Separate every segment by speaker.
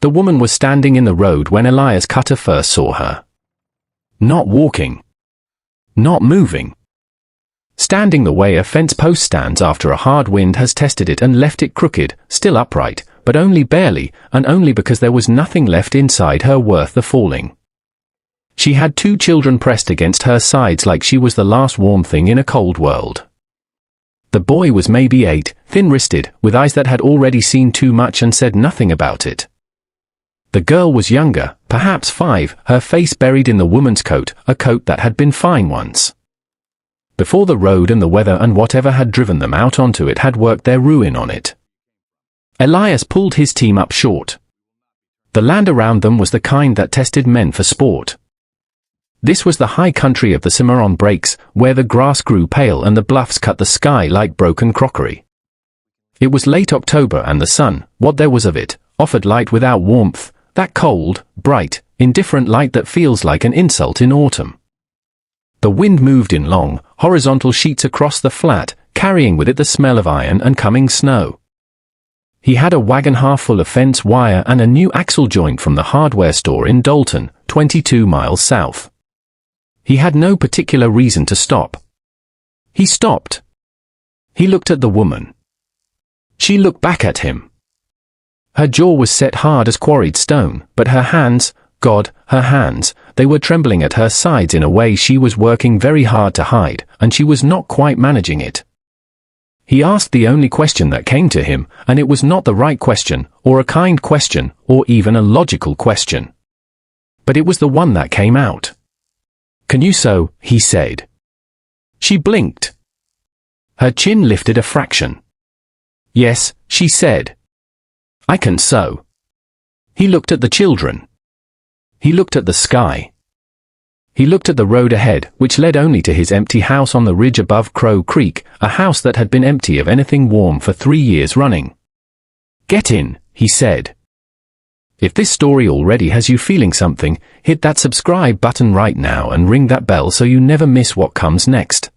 Speaker 1: The woman was standing in the road when Elias Cutter first saw her. Not walking. Not moving. Standing the way a fence post stands after a hard wind has tested it and left it crooked, still upright, but only barely, and only because there was nothing left inside her worth the falling. She had 2 children pressed against her sides like she was the last warm thing in a cold world. The boy was maybe 8, thin-wristed, with eyes that had already seen too much and said nothing about it. The girl was younger, perhaps 5, her face buried in the woman's coat, a coat that had been fine once. Before the road and the weather and whatever had driven them out onto it had worked their ruin on it. Elias pulled his team up short. The land around them was the kind that tested men for sport. This was the high country of the Cimarron Breaks, where the grass grew pale and the bluffs cut the sky like broken crockery. It was late October and the sun, what there was of it, offered light without warmth, that cold, bright, indifferent light that feels like an insult in autumn. The wind moved in long, horizontal sheets across the flat, carrying with it the smell of iron and coming snow. He had a wagon half full of fence wire and a new axle joint from the hardware store in Dalton, 22 miles south. He had no particular reason to stop. He stopped. He looked at the woman. She looked back at him. Her jaw was set hard as quarried stone, but her hands, God, her hands, they were trembling at her sides in a way she was working very hard to hide, and she was not quite managing it. He asked the only question that came to him, and it was not the right question, or a kind question, or even a logical question. But it was the one that came out. "Can you sew?" he said. She blinked. Her chin lifted a fraction. "Yes," she said. "I can sew." He looked at the children. He looked at the sky. He looked at the road ahead, which led only to his empty house on the ridge above Crow Creek, a house that had been empty of anything warm for 3 years running. "Get in," he said. If this story already has you feeling something, hit that subscribe button right now and ring that bell so you never miss what comes next.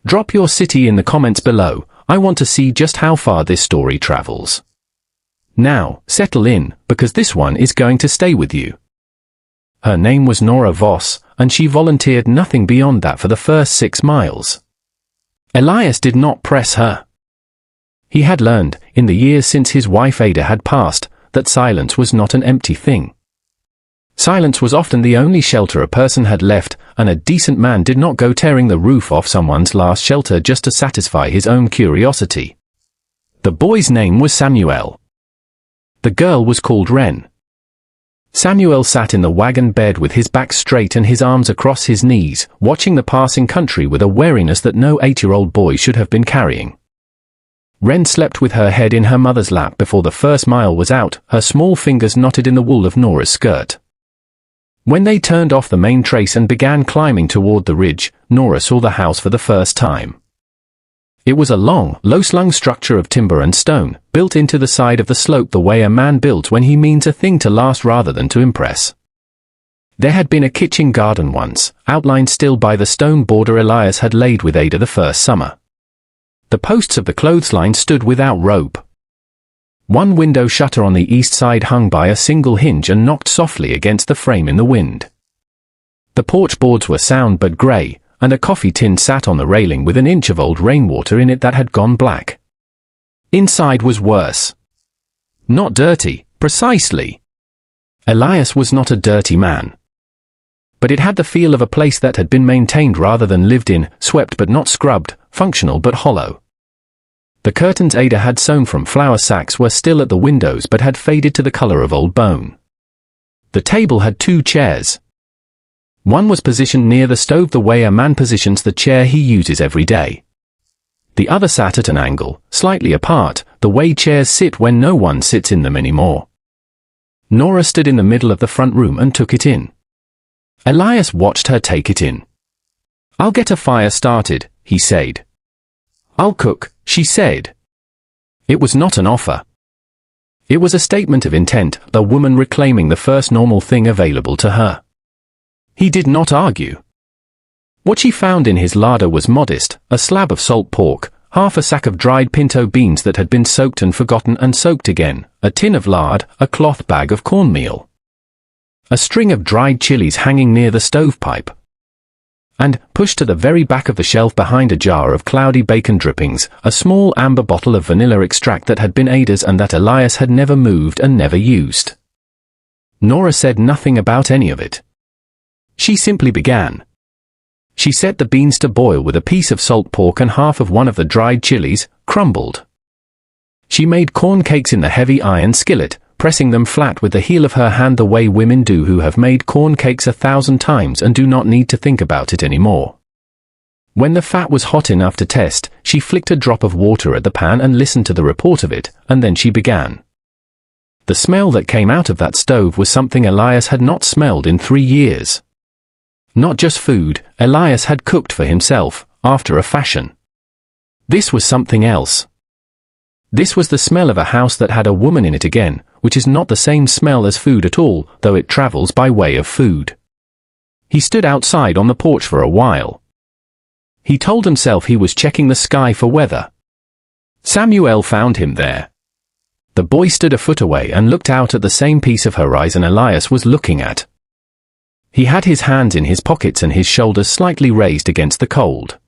Speaker 1: Drop your city in the comments below. I want to see just how far this story travels. Now, settle in, because this one is going to stay with you. Her name was Nora Voss, and she volunteered nothing beyond that for the first 6 miles. Elias did not press her. He had learned, in the years since his wife Ada had passed, that silence was not an empty thing. Silence was often the only shelter a person had left, and a decent man did not go tearing the roof off someone's last shelter just to satisfy his own curiosity. The boy's name was Samuel. The girl was called Wren. Samuel sat in the wagon bed with his back straight and his arms across his knees, watching the passing country with a wariness that no 8-year-old boy should have been carrying. Wren slept with her head in her mother's lap before the first mile was out, her small fingers knotted in the wool of Nora's skirt. When they turned off the main trace and began climbing toward the ridge, Nora saw the house for the first time. It was a long, low-slung structure of timber and stone, built into the side of the slope the way a man builds when he means a thing to last rather than to impress. There had been a kitchen garden once, outlined still by the stone border Elias had laid with Ada the first summer. The posts of the clothesline stood without rope. One window shutter on the east side hung by a single hinge and knocked softly against the frame in the wind. The porch boards were sound but grey, and a coffee tin sat on the railing with an inch of old rainwater in it that had gone black. Inside was worse. Not dirty, precisely. Elias was not a dirty man. But it had the feel of a place that had been maintained rather than lived in, swept but not scrubbed, functional but hollow. The curtains Ada had sewn from flour sacks were still at the windows but had faded to the color of old bone. The table had 2 chairs. One was positioned near the stove the way a man positions the chair he uses every day. The other sat at an angle, slightly apart, the way chairs sit when no one sits in them anymore. Nora stood in the middle of the front room and took it in. Elias watched her take it in. "I'll get a fire started," he said. "I'll cook," she said. It was not an offer. It was a statement of intent, the woman reclaiming the first normal thing available to her. He did not argue. What she found in his larder was modest, a slab of salt pork, half a sack of dried pinto beans that had been soaked and forgotten and soaked again, a tin of lard, a cloth bag of cornmeal, a string of dried chilies hanging near the stovepipe, and, pushed to the very back of the shelf behind a jar of cloudy bacon drippings, a small amber bottle of vanilla extract that had been Ada's and that Elias had never moved and never used. Nora said nothing about any of it. She simply began. She set the beans to boil with a piece of salt pork and half of one of the dried chilies, crumbled. She made corn cakes in the heavy iron skillet, pressing them flat with the heel of her hand the way women do who have made corn cakes 1,000 times and do not need to think about it anymore. When the fat was hot enough to test, she flicked a drop of water at the pan and listened to the report of it, and then she began. The smell that came out of that stove was something Elias had not smelled in 3 years. Not just food, Elias had cooked for himself, after a fashion. This was something else. This was the smell of a house that had a woman in it again, which is not the same smell as food at all, though it travels by way of food. He stood outside on the porch for a while. He told himself he was checking the sky for weather. Samuel found him there. The boy stood a foot away and looked out at the same piece of horizon Elias was looking at. He had his hands in his pockets and his shoulders slightly raised against the cold.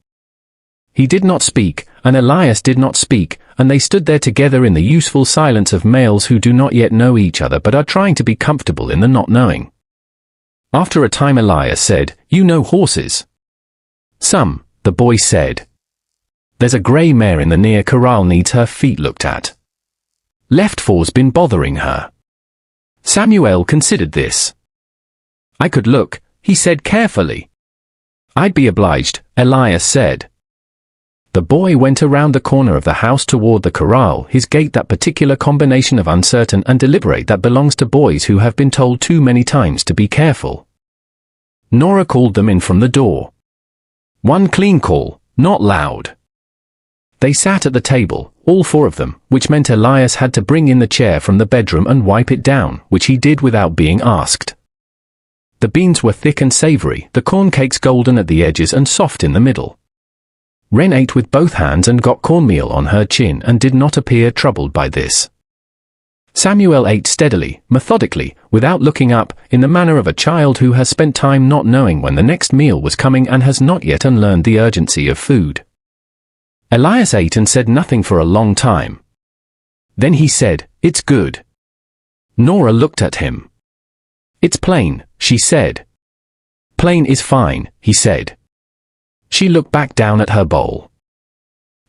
Speaker 1: He did not speak, and Elias did not speak, and they stood there together in the useful silence of males who do not yet know each other but are trying to be comfortable in the not knowing. After a time Elias said, "You know horses?" "Some," the boy said. "There's a grey mare in the near corral needs her feet looked at. Left fore's been bothering her." Samuel considered this. "I could look," he said carefully. "I'd be obliged," Elias said. The boy went around the corner of the house toward the corral, his gait that particular combination of uncertain and deliberate that belongs to boys who have been told too many times to be careful. Nora called them in from the door. One clean call, not loud. They sat at the table, all 4 of them, which meant Elias had to bring in the chair from the bedroom and wipe it down, which he did without being asked. The beans were thick and savory, the corn cakes golden at the edges and soft in the middle. Wren ate with both hands and got cornmeal on her chin and did not appear troubled by this. Samuel ate steadily, methodically, without looking up, in the manner of a child who has spent time not knowing when the next meal was coming and has not yet unlearned the urgency of food. Elias ate and said nothing for a long time. Then he said, "It's good." Nora looked at him. "It's plain," she said. "Plain is fine," he said. She looked back down at her bowl.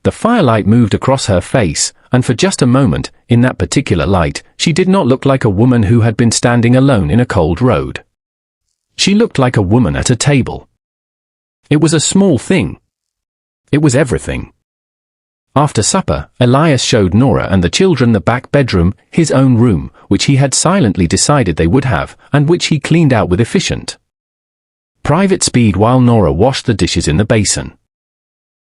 Speaker 1: The firelight moved across her face, and for just a moment, in that particular light, she did not look like a woman who had been standing alone in a cold road. She looked like a woman at a table. It was a small thing. It was everything. After supper, Elias showed Nora and the children the back bedroom, his own room, which he had silently decided they would have, and which he cleaned out with efficient private speed while Nora washed the dishes in the basin.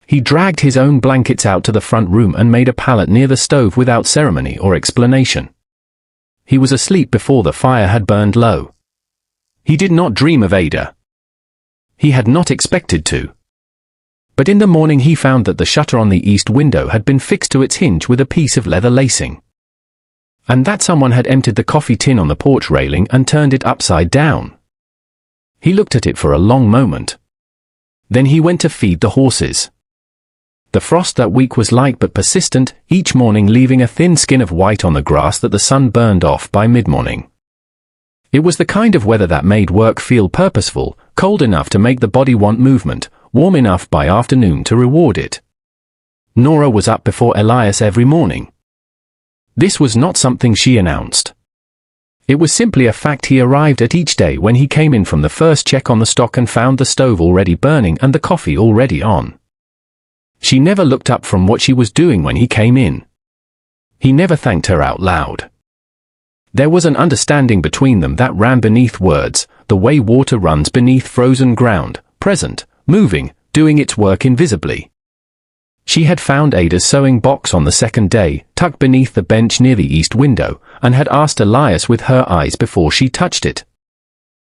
Speaker 1: He dragged his own blankets out to the front room and made a pallet near the stove without ceremony or explanation. He was asleep before the fire had burned low. He did not dream of Ada. He had not expected to. But in the morning he found that the shutter on the east window had been fixed to its hinge with a piece of leather lacing. And that someone had emptied the coffee tin on the porch railing and turned it upside down. He looked at it for a long moment. Then he went to feed the horses. The frost that week was light but persistent, each morning leaving a thin skin of white on the grass that the sun burned off by mid-morning. It was the kind of weather that made work feel purposeful, cold enough to make the body want movement, warm enough by afternoon to reward it. Nora was up before Elias every morning. This was not something she announced. It was simply a fact he arrived at each day when he came in from the first check on the stock and found the stove already burning and the coffee already on. She never looked up from what she was doing when he came in. He never thanked her out loud. There was an understanding between them that ran beneath words, the way water runs beneath frozen ground, present, moving, doing its work invisibly. She had found Ada's sewing box on the second day, tucked beneath the bench near the east window, and had asked Elias with her eyes before she touched it.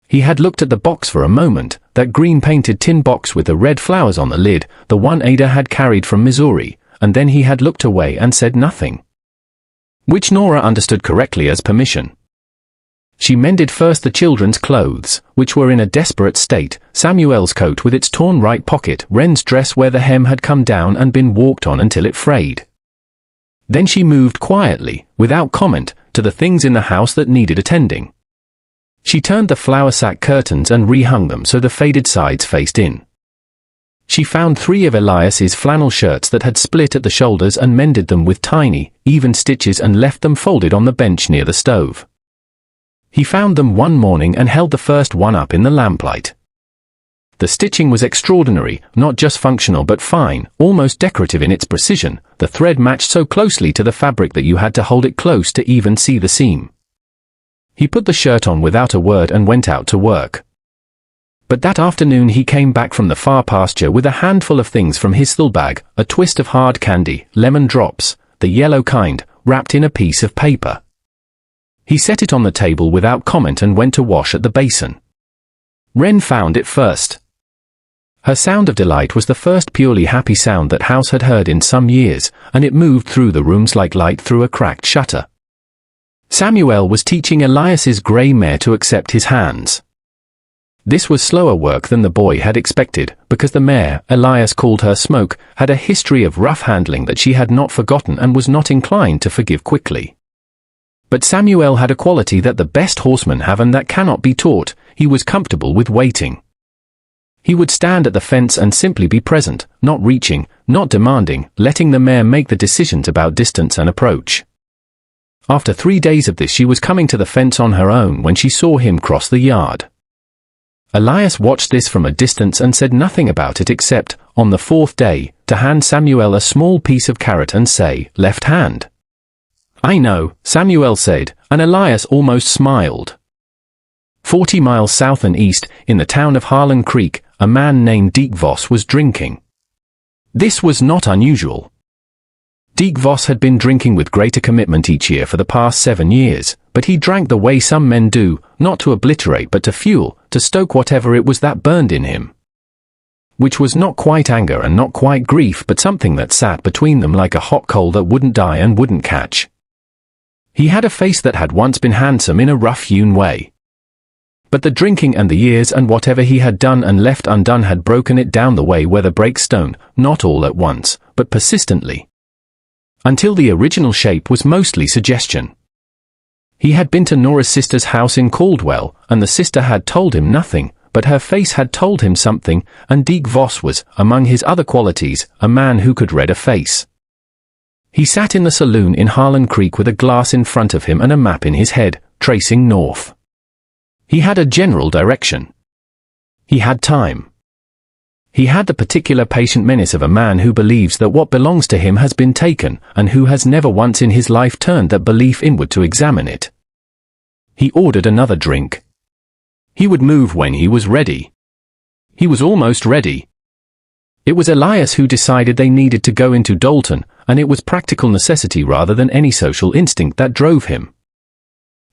Speaker 1: He had looked at the box for a moment, that green-painted tin box with the red flowers on the lid, the one Ada had carried from Missouri, and then he had looked away and said nothing. Which Nora understood correctly as permission. She mended first the children's clothes, which were in a desperate state, Samuel's coat with its torn right pocket, Wren's dress where the hem had come down and been walked on until it frayed. Then she moved quietly, without comment, to the things in the house that needed attending. She turned the flour sack curtains and rehung them so the faded sides faced in. She found 3 of Elias's flannel shirts that had split at the shoulders and mended them with tiny, even stitches and left them folded on the bench near the stove. He found them one morning and held the first one up in the lamplight. The stitching was extraordinary, not just functional but fine, almost decorative in its precision. The thread matched so closely to the fabric that you had to hold it close to even see the seam. He put the shirt on without a word and went out to work. But that afternoon he came back from the far pasture with a handful of things from his little bag, a twist of hard candy, lemon drops, the yellow kind, wrapped in a piece of paper. He set it on the table without comment and went to wash at the basin. Wren found it first. Her sound of delight was the first purely happy sound that House had heard in some years, and it moved through the rooms like light through a cracked shutter. Samuel was teaching Elias's grey mare to accept his hands. This was slower work than the boy had expected, because the mare, Elias called her Smoke, had a history of rough handling that she had not forgotten and was not inclined to forgive quickly. But Samuel had a quality that the best horsemen have and that cannot be taught. He was comfortable with waiting. He would stand at the fence and simply be present, not reaching, not demanding, letting the mare make the decisions about distance and approach. After 3 days of this she was coming to the fence on her own when she saw him cross the yard. Elias watched this from a distance and said nothing about it except, on the 4th day, to hand Samuel a small piece of carrot and say, "Left hand." "I know," Samuel said, and Elias almost smiled. 40 miles south and east, in the town of Harlan Creek, a man named Deke Voss was drinking. This was not unusual. Deke Voss had been drinking with greater commitment each year for the past 7 years, but he drank the way some men do, not to obliterate but to fuel, to stoke whatever it was that burned in him. Which was not quite anger and not quite grief but something that sat between them like a hot coal that wouldn't die and wouldn't catch. He had a face that had once been handsome in a rough-hewn way. But the drinking and the years and whatever he had done and left undone had broken it down the way weather breaks stone, not all at once, but persistently. Until the original shape was mostly suggestion. He had been to Nora's sister's house in Caldwell, and the sister had told him nothing, but her face had told him something, and Deke Voss was, among his other qualities, a man who could read a face. He sat in the saloon in Harlan Creek with a glass in front of him and a map in his head, tracing north. He had a general direction. He had time. He had the particular patient menace of a man who believes that what belongs to him has been taken, and who has never once in his life turned that belief inward to examine it. He ordered another drink. He would move when he was ready. He was almost ready. It was Elias who decided they needed to go into Dalton, and it was practical necessity rather than any social instinct that drove him.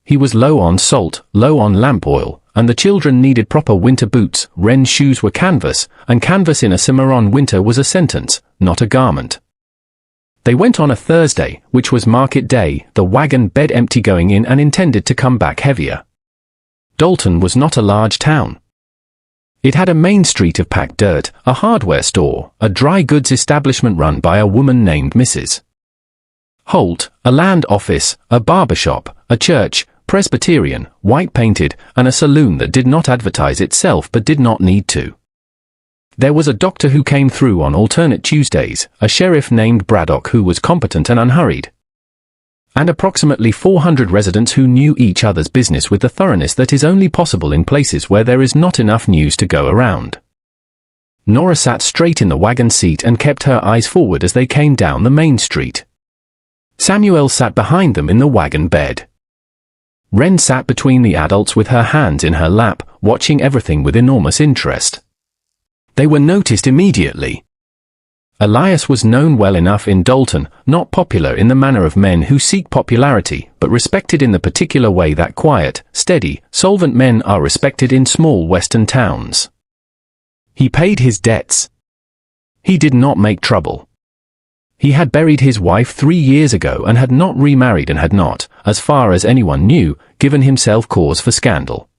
Speaker 1: He was low on salt, low on lamp oil, and the children needed proper winter boots. Wren's shoes were canvas, and canvas in a Cimarron winter was a sentence, not a garment. They went on a Thursday, which was market day, the wagon bed empty going in and intended to come back heavier. Dalton was not a large town. It had a main street of packed dirt, a hardware store, a dry goods establishment run by a woman named Mrs. Holt, a land office, a barber shop, a church, Presbyterian, white-painted, and a saloon that did not advertise itself but did not need to. There was a doctor who came through on alternate Tuesdays, a sheriff named Braddock who was competent and unhurried, and approximately 400 residents who knew each other's business with the thoroughness that is only possible in places where there is not enough news to go around. Nora sat straight in the wagon seat and kept her eyes forward as they came down the main street. Samuel sat behind them in the wagon bed. Wren sat between the adults with her hands in her lap, watching everything with enormous interest. They were noticed immediately. Elias was known well enough in Dalton, not popular in the manner of men who seek popularity, but respected in the particular way that quiet, steady, solvent men are respected in small western towns. He paid his debts. He did not make trouble. He had buried his wife 3 years ago and had not remarried and had not, as far as anyone knew, given himself cause for scandal.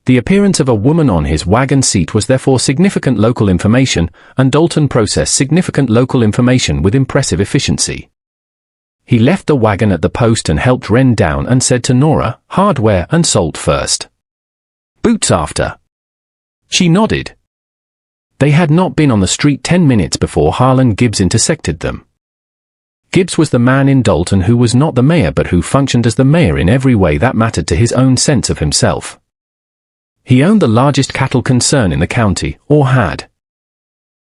Speaker 1: The appearance of a woman on his wagon seat was therefore significant local information, and Dalton processed significant local information with impressive efficiency. He left the wagon at the post and helped Wren down and said to Nora, "Hardware and salt first. Boots after." She nodded. They had not been on the street 10 minutes before Harlan Gibbs intersected them. Gibbs was the man in Dalton who was not the mayor but who functioned as the mayor in every way that mattered to his own sense of himself. He owned the largest cattle concern in the county, or had.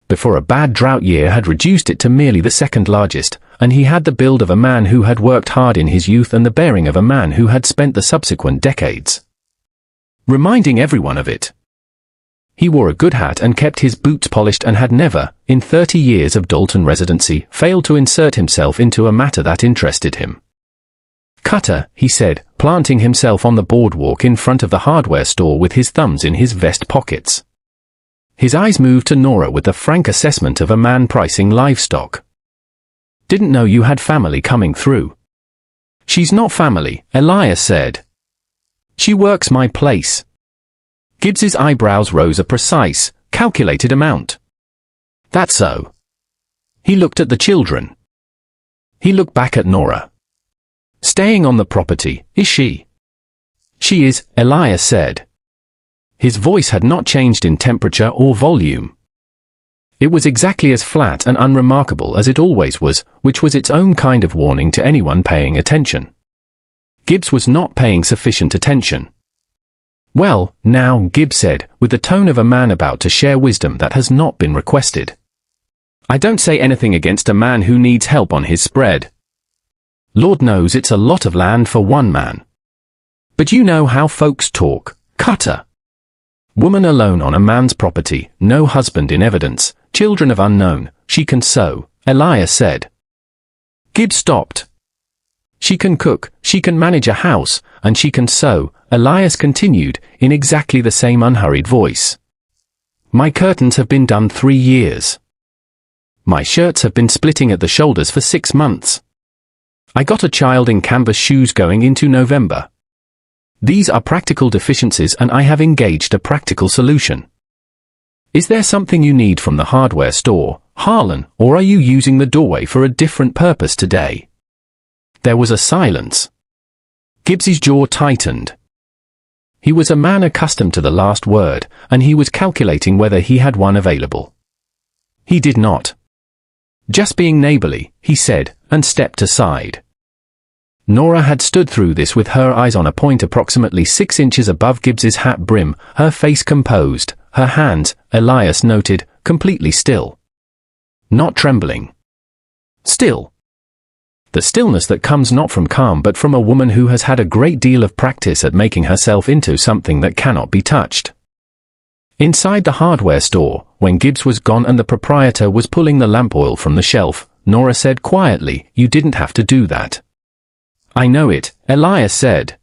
Speaker 1: Before a bad drought year had reduced it to merely the second largest, and he had the build of a man who had worked hard in his youth and the bearing of a man who had spent the subsequent decades reminding everyone of it. He wore a good hat and kept his boots polished and had never, in 30 years of Dalton residency, failed to insert himself into a matter that interested him. "Cutter," he said, planting himself on the boardwalk in front of the hardware store with his thumbs in his vest pockets. His eyes moved to Nora with the frank assessment of a man pricing livestock. "Didn't know you had family coming through." "She's not family," Elias said. "She works my place." Gibbs's eyebrows rose a precise, calculated amount. "That's so." He looked at the children. He looked back at Nora. "Staying on the property, is she?" "She is," Elias said. His voice had not changed in temperature or volume. It was exactly as flat and unremarkable as it always was, which was its own kind of warning to anyone paying attention. Gibbs was not paying sufficient attention. "Well, now," Gibbs said, with the tone of a man about to share wisdom that has not been requested. "I don't say anything against a man who needs help on his spread. Lord knows it's a lot of land for one man. But you know how folks talk, Cutter. Woman alone on a man's property, no husband in evidence, children of unknown, she can sew," Elias said. Gibbs stopped. "She can cook, she can manage a house, and she can sew," Elias continued, in exactly the same unhurried voice. "My curtains have been done 3 years. My shirts have been splitting at the shoulders for 6 months. I got a child in canvas shoes going into November. These are practical deficiencies and I have engaged a practical solution. Is there something you need from the hardware store, Harlan, or are you using the doorway for a different purpose today?" There was a silence. Gibbs's jaw tightened. He was a man accustomed to the last word, and he was calculating whether he had one available. He did not. "Just being neighborly," he said, and stepped aside. Nora had stood through this with her eyes on a point approximately 6 inches above Gibbs's hat brim, her face composed, her hands, Elias noted, completely still. Not trembling. Still. The stillness that comes not from calm but from a woman who has had a great deal of practice at making herself into something that cannot be touched. Inside the hardware store, when Gibbs was gone and the proprietor was pulling the lamp oil from the shelf, Nora said quietly, "You didn't have to do that." "I know it," Elias said.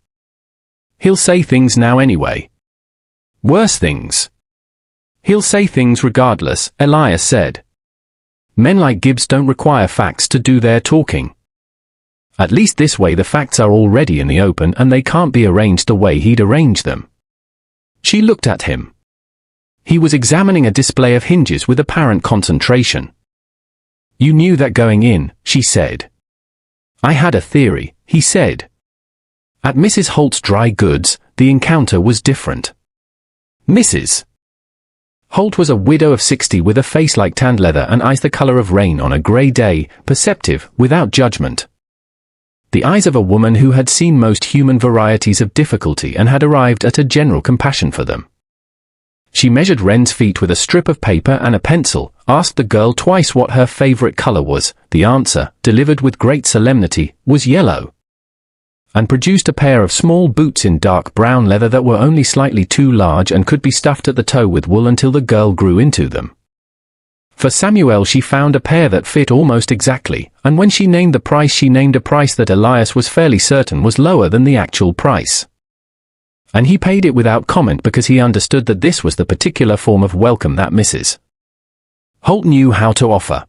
Speaker 1: "He'll say things now anyway. Worse things." "He'll say things regardless," Elias said. "Men like Gibbs don't require facts to do their talking. At least this way the facts are already in the open and they can't be arranged the way he'd arrange them." She looked at him. He was examining a display of hinges with apparent concentration. "You knew that going in," she said. "I had a theory," he said. At Mrs. Holt's Dry Goods, the encounter was different. Mrs. Holt was a widow of 60 with a face like tanned leather and eyes the color of rain on a gray day, perceptive, without judgment. The eyes of a woman who had seen most human varieties of difficulty and had arrived at a general compassion for them. She measured Wren's feet with a strip of paper and a pencil, asked the girl twice what her favorite color was. The answer, delivered with great solemnity, was yellow. And produced a pair of small boots in dark brown leather that were only slightly too large and could be stuffed at the toe with wool until the girl grew into them. For Samuel she found a pair that fit almost exactly, and when she named the price she named a price that Elias was fairly certain was lower than the actual price. And he paid it without comment because he understood that this was the particular form of welcome that Mrs. Holt knew how to offer.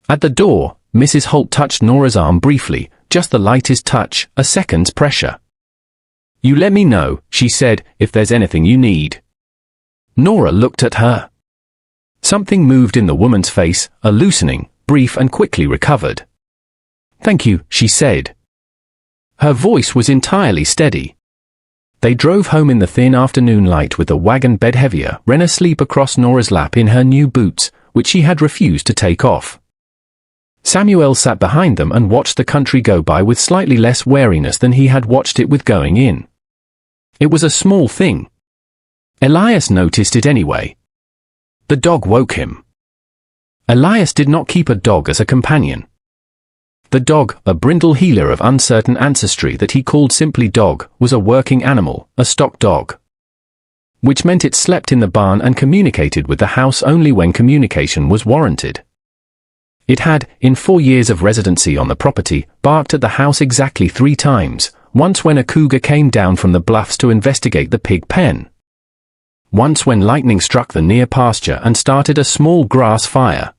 Speaker 1: At the door, Mrs. Holt touched Nora's arm briefly, just the lightest touch, a second's pressure. "You let me know," she said, "if there's anything you need." Nora looked at her. Something moved in the woman's face, a loosening, brief and quickly recovered. "Thank you," she said. Her voice was entirely steady. They drove home in the thin afternoon light with the wagon bed heavier, Wren asleep across Nora's lap in her new boots, which she had refused to take off. Samuel sat behind them and watched the country go by with slightly less wariness than he had watched it with going in. It was a small thing. Elias noticed it anyway. The dog woke him. Elias did not keep a dog as a companion. The dog, a brindle heeler of uncertain ancestry that he called simply Dog, was a working animal, a stock dog. Which meant it slept in the barn and communicated with the house only when communication was warranted. It had, in 4 years of residency on the property, barked at the house exactly 3 times, once when a cougar came down from the bluffs to investigate the pig pen. Once when lightning struck the near pasture and started a small grass fire.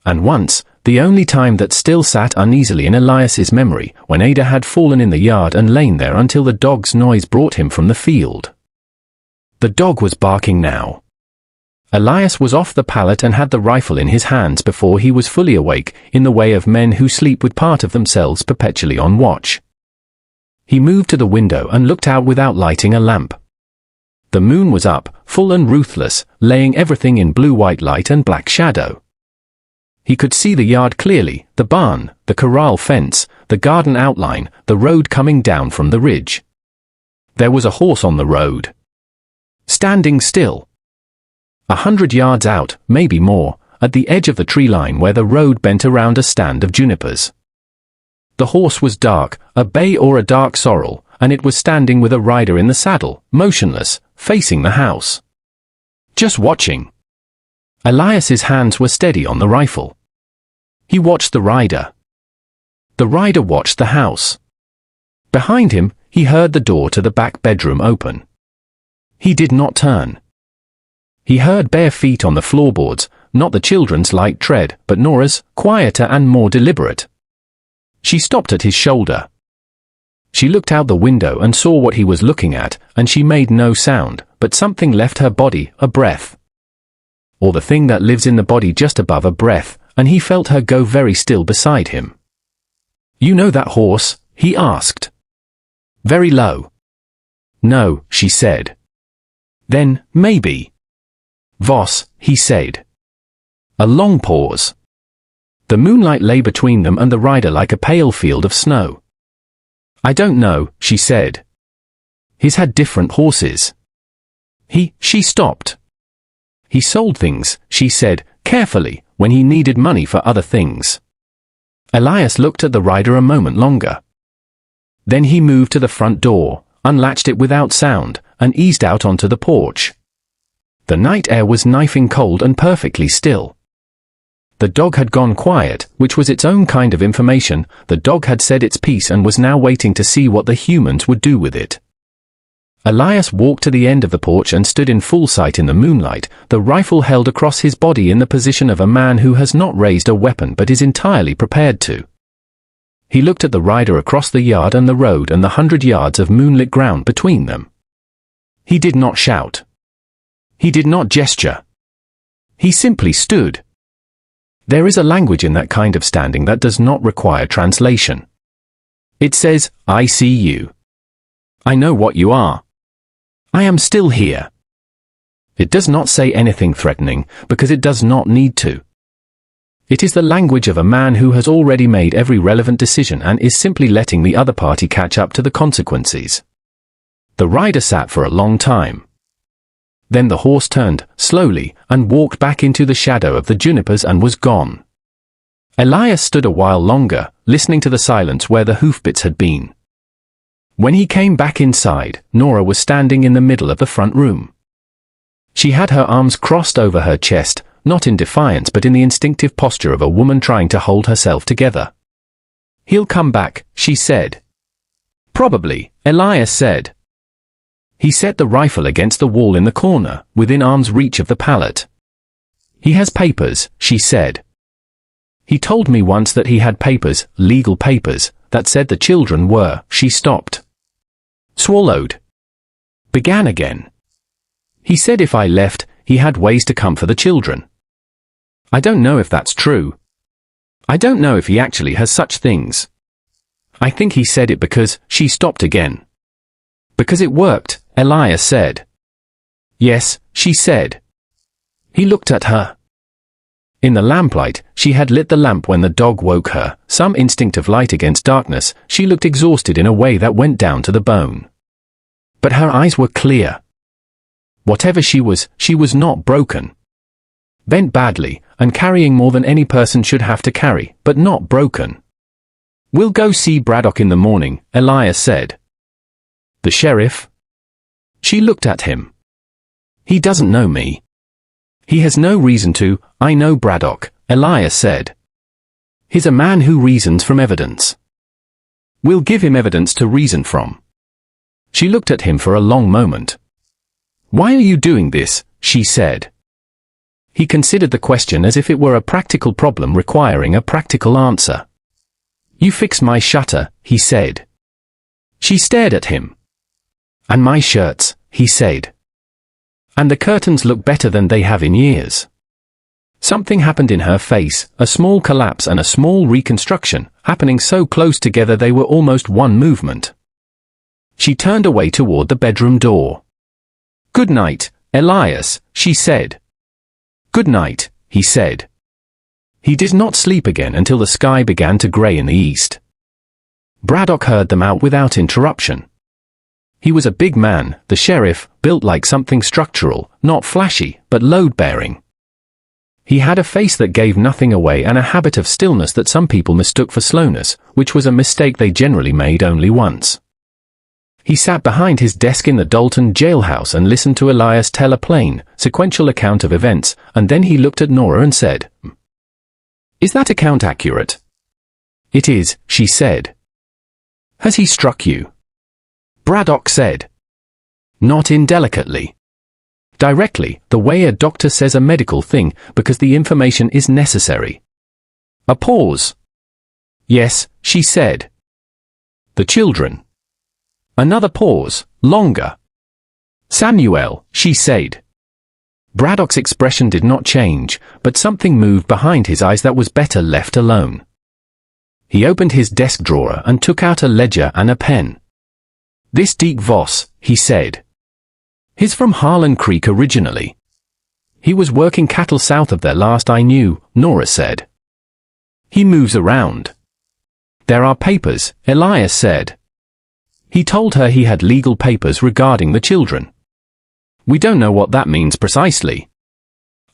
Speaker 1: And once, the only time that still sat uneasily in Elias's memory, when Ada had fallen in the yard and lain there until the dog's noise brought him from the field. The dog was barking now. Elias was off the pallet and had the rifle in his hands before he was fully awake, in the way of men who sleep with part of themselves perpetually on watch. He moved to the window and looked out without lighting a lamp. The moon was up, full and ruthless, laying everything in blue-white light and black shadow. He could see the yard clearly, the barn, the corral fence, the garden outline, the road coming down from the ridge. There was a horse on the road. Standing still. 100 yards out, maybe more, at the edge of the tree line where the road bent around a stand of junipers. The horse was dark, a bay or a dark sorrel, and it was standing with a rider in the saddle, motionless, facing the house. Just watching. Elias's hands were steady on the rifle. He watched the rider. The rider watched the house. Behind him, he heard the door to the back bedroom open. He did not turn. He heard bare feet on the floorboards, not the children's light tread, but Nora's, quieter and more deliberate. She stopped at his shoulder. She looked out the window and saw what he was looking at, and she made no sound, but something left her body, a breath. Or the thing that lives in the body just above a breath, and he felt her go very still beside him. "You know that horse?" he asked. Very low. "No," she said. "Then, maybe." "Voss," he said. A long pause. The moonlight lay between them and the rider like a pale field of snow. "I don't know," she said. "He's had different horses." She stopped. "He sold things," she said, carefully, "when he needed money for other things." Elias looked at the rider a moment longer. Then he moved to the front door, unlatched it without sound, and eased out onto the porch. The night air was knifing cold and perfectly still. The dog had gone quiet, which was its own kind of information. The dog had said its piece and was now waiting to see what the humans would do with it. Elias walked to the end of the porch and stood in full sight in the moonlight, the rifle held across his body in the position of a man who has not raised a weapon but is entirely prepared to. He looked at the rider across the yard and the road and the 100 yards of moonlit ground between them. He did not shout. He did not gesture. He simply stood. There is a language in that kind of standing that does not require translation. It says, "I see you. I know what you are. I am still here." It does not say anything threatening, because it does not need to. It is the language of a man who has already made every relevant decision and is simply letting the other party catch up to the consequences. The rider sat for a long time. Then the horse turned, slowly, and walked back into the shadow of the junipers and was gone. Elias stood a while longer, listening to the silence where the hoofbits had been. When he came back inside, Nora was standing in the middle of the front room. She had her arms crossed over her chest, not in defiance but in the instinctive posture of a woman trying to hold herself together. "He'll come back," she said. "Probably," Elias said. He set the rifle against the wall in the corner, within arm's reach of the pallet. "He has papers," she said. He told me once that he had papers, legal papers, that said the children were. She stopped. Swallowed. Began again. He said if I left, he had ways to come for the children. I don't know if that's true. I don't know if he actually has such things. I think he said it because. She stopped again. Because it worked, Elias said. Yes, she said. He looked at her. In the lamplight, she had lit the lamp when the dog woke her, some instinct of light against darkness. She looked exhausted in a way that went down to the bone. But her eyes were clear. Whatever she was not broken. Bent badly, and carrying more than any person should have to carry, but not broken. We'll go see Braddock in the morning, Elias said. The sheriff? She looked at him. He doesn't know me. He has no reason to. I know Braddock, Elias said. He's a man who reasons from evidence. We'll give him evidence to reason from. She looked at him for a long moment. Why are you doing this? She said. He considered the question as if it were a practical problem requiring a practical answer. You fixed my shutter, he said. She stared at him. And my shirts, he said. And the curtains look better than they have in years. Something happened in her face, a small collapse and a small reconstruction, happening so close together they were almost one movement. She turned away toward the bedroom door. Good night, Elias, she said. Good night, he said. He did not sleep again until the sky began to grey in the east. Braddock heard them out without interruption. He was a big man, the sheriff, built like something structural, not flashy, but load-bearing. He had a face that gave nothing away and a habit of stillness that some people mistook for slowness, which was a mistake they generally made only once. He sat behind his desk in the Dalton jailhouse and listened to Elias tell a plain, sequential account of events, and then he looked at Nora and said, Is that account accurate? It is, she said. Has he struck you? Braddock said. Not indelicately. Directly, the way a doctor says a medical thing, because the information is necessary. A pause. Yes, she said. The children. Another pause, longer. Samuel, she said. Braddock's expression did not change, but something moved behind his eyes that was better left alone. He opened his desk drawer and took out a ledger and a pen. This Deke Voss, he said. He's from Harlan Creek originally. He was working cattle south of there last I knew, Nora said. He moves around. There are papers, Elias said. He told her he had legal papers regarding the children. We don't know what that means precisely.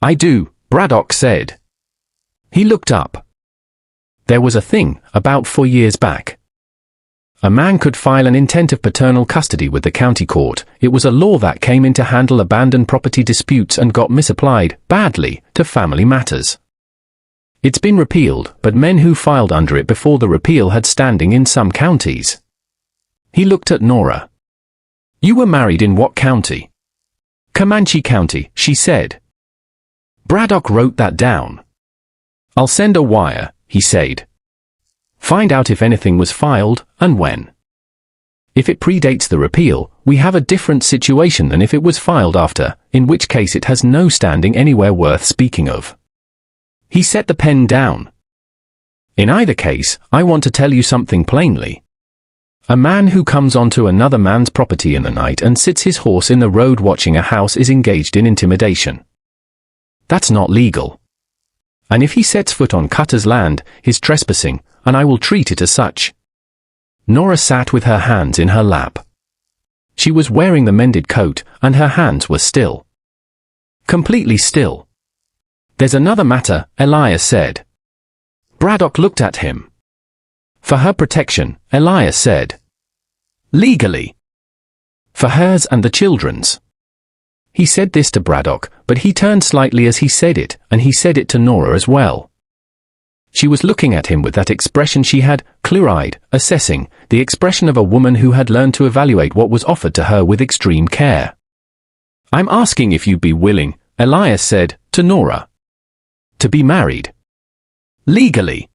Speaker 1: I do, Braddock said. He looked up. There was a thing, about 4 years back. A man could file an intent of paternal custody with the county court. It was a law that came in to handle abandoned property disputes and got misapplied, badly, to family matters. It's been repealed, but men who filed under it before the repeal had standing in some counties. He looked at Nora. You were married in what county? Comanche County, she said. Braddock wrote that down. I'll send a wire, he said. Find out if anything was filed, and when. If it predates the repeal, we have a different situation than if it was filed after, in which case it has no standing anywhere worth speaking of. He set the pen down. In either case, I want to tell you something plainly. A man who comes onto another man's property in the night and sits his horse in the road watching a house is engaged in intimidation. That's not legal. And if he sets foot on Cutter's land, he's trespassing, and I will treat it as such. Nora sat with her hands in her lap. She was wearing the mended coat, and her hands were still. Completely still. There's another matter, Elias said. Braddock looked at him. For her protection, Elias said. Legally. For hers and the children's. He said this to Braddock, but he turned slightly as he said it, and he said it to Nora as well. She was looking at him with that expression she had, clear-eyed, assessing, the expression of a woman who had learned to evaluate what was offered to her with extreme care. I'm asking if you'd be willing, Elias said, to Nora. To be married. legally.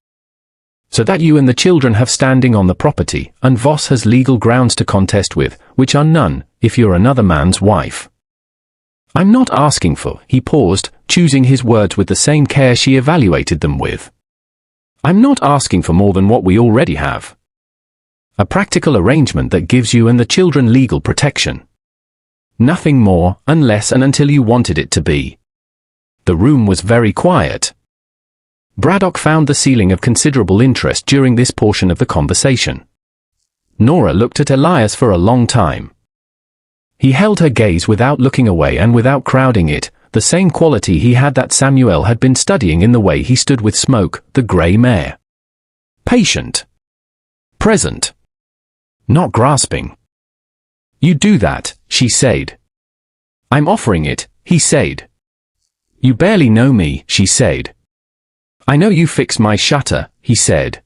Speaker 1: So that you and the children have standing on the property, and Voss has legal grounds to contest with, which are none, if you're another man's wife. I'm not asking for, he paused, choosing his words with the same care she evaluated them with. I'm not asking for more than what we already have. A practical arrangement that gives you and the children legal protection. Nothing more, unless and until you wanted it to be. The room was very quiet. Braddock found the ceiling of considerable interest during this portion of the conversation. Nora looked at Elias for a long time. He held her gaze without looking away and without crowding it, the same quality he had that Samuel had been studying in the way he stood with Smoke, the grey mare. Patient. Present. Not grasping. You do that, she said. I'm offering it, he said. You barely know me, she said. I know you fixed my shutter, he said.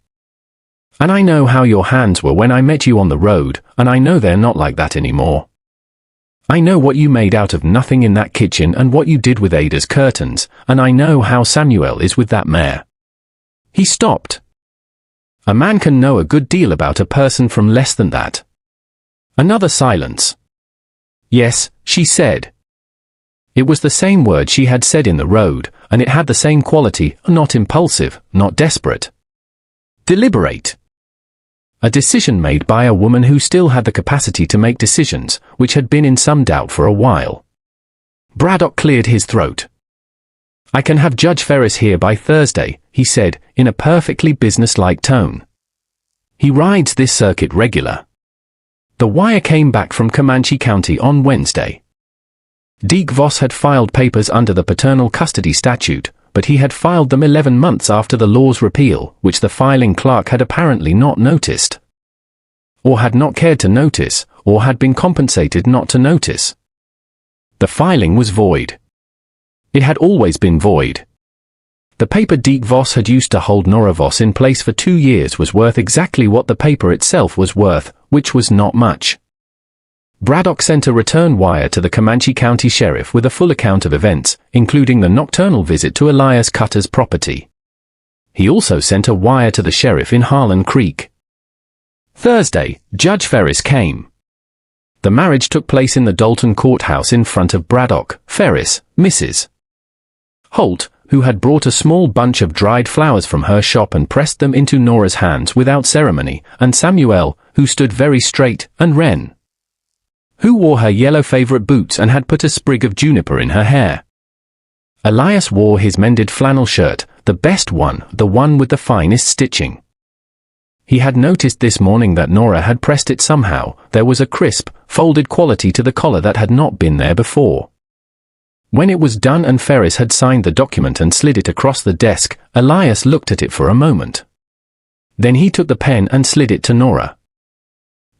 Speaker 1: And I know how your hands were when I met you on the road, and I know they're not like that anymore. I know what you made out of nothing in that kitchen and what you did with Ada's curtains, and I know how Samuel is with that mare. He stopped. A man can know a good deal about a person from less than that. Another silence. Yes, she said. It was the same word she had said in the road, and it had the same quality, not impulsive, not desperate. Deliberate. A decision made by a woman who still had the capacity to make decisions, which had been in some doubt for a while. Braddock cleared his throat. I can have Judge Ferris here by Thursday, he said, in a perfectly business-like tone. He rides this circuit regular. The wire came back from Comanche County on Wednesday. Deke Voss had filed papers under the paternal custody statute, but he had filed them 11 months after the law's repeal, which the filing clerk had apparently not noticed. Or had not cared to notice, or had been compensated not to notice. The filing was void. It had always been void. The paper Deke Voss had used to hold Nora Voss in place for 2 years was worth exactly what the paper itself was worth, which was not much. Braddock sent a return wire to the Comanche County Sheriff with a full account of events, including the nocturnal visit to Elias Cutter's property. He also sent a wire to the sheriff in Harlan Creek. Thursday, Judge Ferris came. The marriage took place in the Dalton courthouse in front of Braddock, Ferris, Mrs. Holt, who had brought a small bunch of dried flowers from her shop and pressed them into Nora's hands without ceremony, and Samuel, who stood very straight, and Wren, who wore her yellow favorite boots and had put a sprig of juniper in her hair. Elias wore his mended flannel shirt, the best one, the one with the finest stitching. He had noticed this morning that Nora had pressed it somehow. There was a crisp, folded quality to the collar that had not been there before. When it was done and Ferris had signed the document and slid it across the desk, Elias looked at it for a moment. Then he took the pen and slid it to Nora.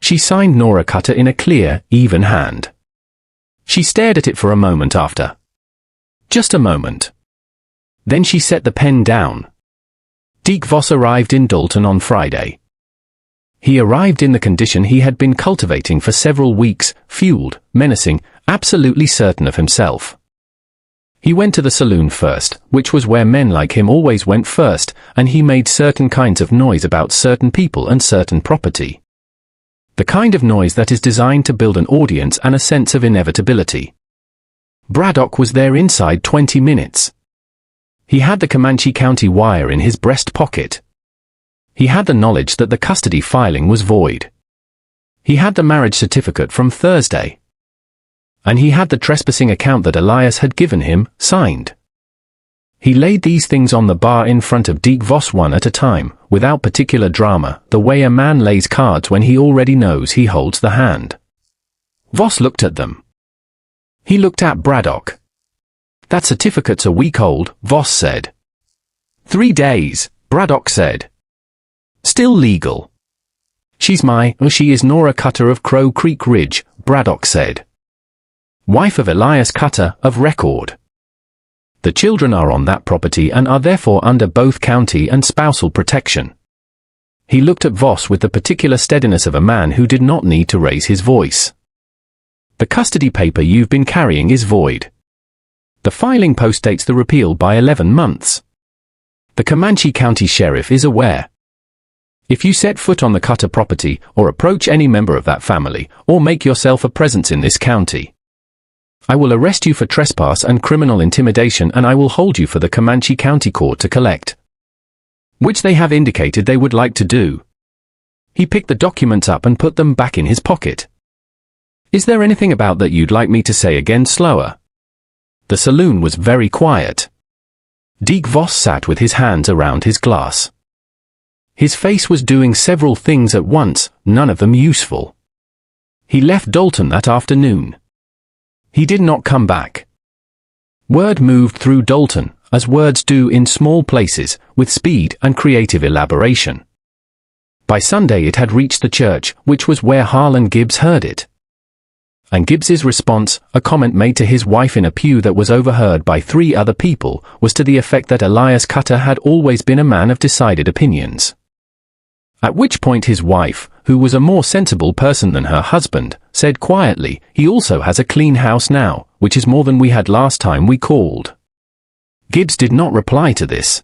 Speaker 1: She signed Nora Cutter in a clear, even hand. She stared at it for a moment after. Just a moment. Then she set the pen down. Deke Voss arrived in Dalton on Friday. He arrived in the condition he had been cultivating for several weeks, fueled, menacing, absolutely certain of himself. He went to the saloon first, which was where men like him always went first, and he made certain kinds of noise about certain people and certain property. The kind of noise that is designed to build an audience and a sense of inevitability. Braddock was there inside 20 minutes. He had the Comanche County wire in his breast pocket. He had the knowledge that the custody filing was void. He had the marriage certificate from Thursday. And he had the trespassing account that Elias had given him, signed. He laid these things on the bar in front of Deke Voss one at a time, without particular drama, the way a man lays cards when he already knows he holds the hand. Voss looked at them. He looked at Braddock. That certificate's a week old, Voss said. 3 days, Braddock said. Still legal. She is Nora Cutter of Crow Creek Ridge, Braddock said. Wife of Elias Cutter, of record. The children are on that property and are therefore under both county and spousal protection. He looked at Voss with the particular steadiness of a man who did not need to raise his voice. The custody paper you've been carrying is void. The filing postdates the repeal by 11 months. The Comanche County Sheriff is aware. If you set foot on the Cutter property, or approach any member of that family, or make yourself a presence in this county, I will arrest you for trespass and criminal intimidation, and I will hold you for the Comanche County Court to collect. Which they have indicated they would like to do. He picked the documents up and put them back in his pocket. Is there anything about that you'd like me to say again slower? The saloon was very quiet. Deke Voss sat with his hands around his glass. His face was doing several things at once, none of them useful. He left Dalton that afternoon. He did not come back. Word moved through Dalton, as words do in small places, with speed and creative elaboration. By Sunday it had reached the church, which was where Harlan Gibbs heard it. And Gibbs's response, a comment made to his wife in a pew that was overheard by 3 other people, was to the effect that Elias Cutter had always been a man of decided opinions. At which point his wife, who was a more sensible person than her husband, said quietly, "He also has a clean house now, which is more than we had last time we called." Gibbs did not reply to this.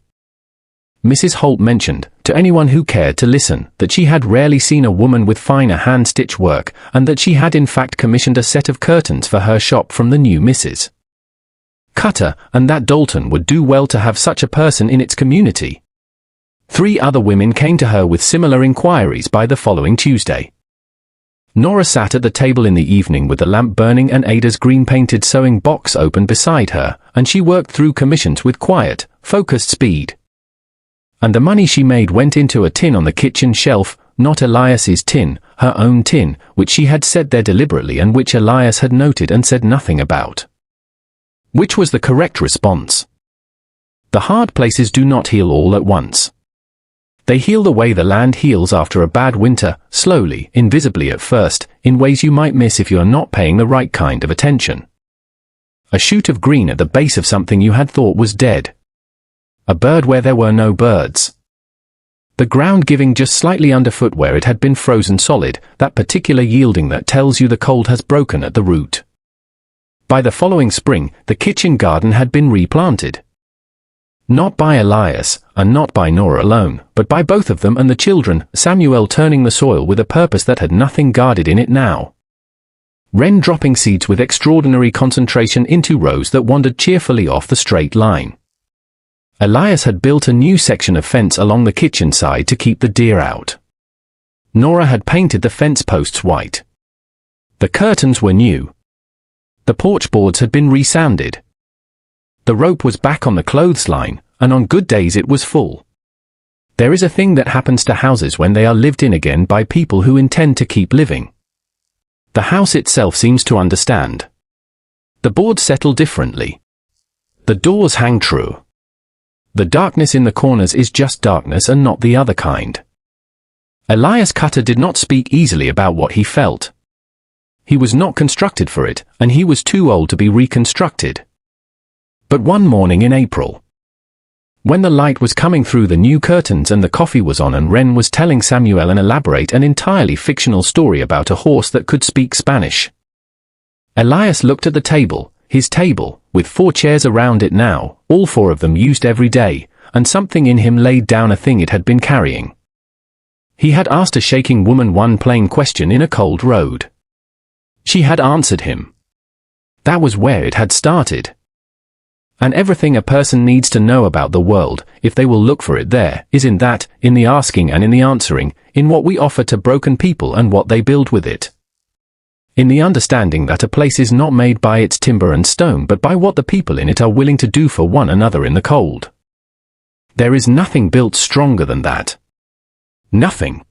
Speaker 1: Mrs. Holt mentioned, to anyone who cared to listen, that she had rarely seen a woman with finer hand-stitch work, and that she had in fact commissioned a set of curtains for her shop from the new Mrs. Cutter, and that Dalton would do well to have such a person in its community. 3 other women came to her with similar inquiries by the following Tuesday. Nora sat at the table in the evening with the lamp burning and Ada's green-painted sewing box open beside her, and she worked through commissions with quiet, focused speed. And the money she made went into a tin on the kitchen shelf, not Elias's tin, her own tin, which she had set there deliberately and which Elias had noted and said nothing about. Which was the correct response. The hard places do not heal all at once. They heal the way the land heals after a bad winter, slowly, invisibly at first, in ways you might miss if you are not paying the right kind of attention. A shoot of green at the base of something you had thought was dead. A bird where there were no birds. The ground giving just slightly underfoot where it had been frozen solid, that particular yielding that tells you the cold has broken at the root. By the following spring, the kitchen garden had been replanted. Not by Elias, and not by Nora alone, but by both of them and the children, Samuel turning the soil with a purpose that had nothing guarded in it now. Wren dropping seeds with extraordinary concentration into rows that wandered cheerfully off the straight line. Elias had built a new section of fence along the kitchen side to keep the deer out. Nora had painted the fence posts white. The curtains were new. The porch boards had been resounded. The rope was back on the clothesline, and on good days it was full. There is a thing that happens to houses when they are lived in again by people who intend to keep living. The house itself seems to understand. The boards settle differently. The doors hang true. The darkness in the corners is just darkness and not the other kind. Elias Cutter did not speak easily about what he felt. He was not constructed for it, and he was too old to be reconstructed. But one morning in April, when the light was coming through the new curtains and the coffee was on and Wren was telling Samuel an elaborate and entirely fictional story about a horse that could speak Spanish, Elias looked at the table, his table, with 4 chairs around it now, all 4 of them used every day, and something in him laid down a thing it had been carrying. He had asked a shaking woman one plain question in a cold road. She had answered him. That was where it had started. And everything a person needs to know about the world, if they will look for it there, is in that, in the asking and in the answering, in what we offer to broken people and what they build with it. In the understanding that a place is not made by its timber and stone but by what the people in it are willing to do for one another in the cold. There is nothing built stronger than that. Nothing.